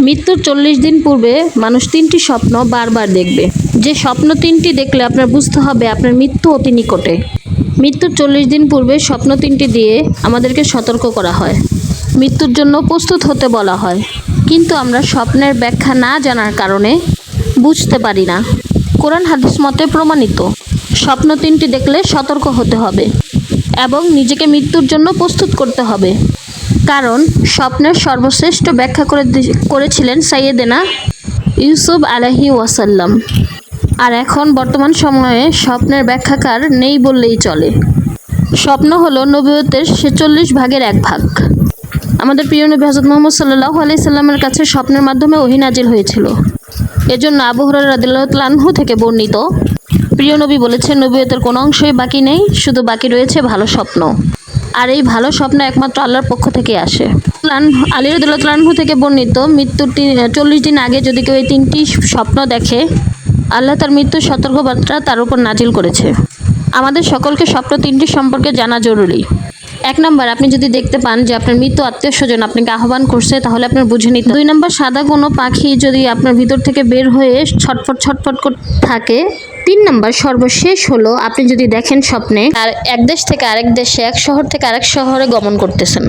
মৃত্যুর 40 দিন পূর্বে মানুষ 3টি স্বপ্ন বারবার দেখবে। যে স্বপ্ন 3টি দেখলে আপনার বুঝতে হবে আপনার মৃত্যু অতি নিকটে। মৃত্যুর 40 দিন পূর্বে স্বপ্ন 3টি দিয়ে আমাদেরকে সতর্ক করা হয়, মৃত্যুর জন্য প্রস্তুত হতে বলা হয়। কিন্তু আমরা স্বপ্নের ব্যাখ্যা না জানার কারণে বুঝতে পারি না। কোরআন হাদিস মতে প্রমাণিত, স্বপ্ন 3টি দেখলে সতর্ক হতে হবে এবং নিজেকে মৃত্যুর জন্য প্রস্তুত করতে হবে। কারণ স্বপ্নের সর্বশ্রেষ্ঠ ব্যাখ্যা করেছিলেন সাইয়েদেনা ইউসুফ আলাইহি ওয়াসাল্লাম। আর এখন বর্তমান সময়ে স্বপ্নের ব্যাখ্যাকার নেই বললেই চলে। স্বপ্ন হলো নবুয়তের 46 ভাগের 1 ভাগ। আমাদের প্রিয় নবী হযরত মুহাম্মদ সাল্লাল্লাহু আলাইহি সাল্লামের কাছে স্বপ্নের মাধ্যমে ওহী নাজিল হয়েছিল। এজন্য আবু হুরায়রা রাদিয়াল্লাহু তাআলা আনহু থেকে বর্ণিত, প্রিয় নবী বলেছেন, নবুয়তের কোনো অংশই বাকি নেই, শুধু বাকি রয়েছে ভালো স্বপ্ন। আর এই ভালো স্বপ্ন একমাত্র আল্লাহর পক্ষ থেকে আসে। আলী রাদিয়াল্লাহু তাআলা আনহু থেকে বর্ণিত, মৃত্যুর 40 দিন আগে যদি কেউ এই 3টি স্বপ্ন দেখে, আল্লাহ তার মৃত্যুর সতর্কবার্তা তার উপর নাজিল করেছে। আমাদের সকলকে স্বপ্ন 3টি সম্পর্কে জানা জরুরি। 1 নম্বর, আপনি যদি দেখতে পান যে আপনার মৃত আত্মীয় স্বজন আপনাকে আহ্বান করছে, তাহলে আপনার বুঝে নিতে। 2 নম্বর, সাদা কোনো পাখি যদি আপনার ভিতর থেকে বের হয়ে ছটফট করতে থাকে। 3 নম্বর, সর্বশেষ হলো, আপনি যদি দেখেন স্বপ্নে আর এক দেশ থেকে আরেক দেশে, এক শহর থেকে আরেক শহরে গমন করতেছেন।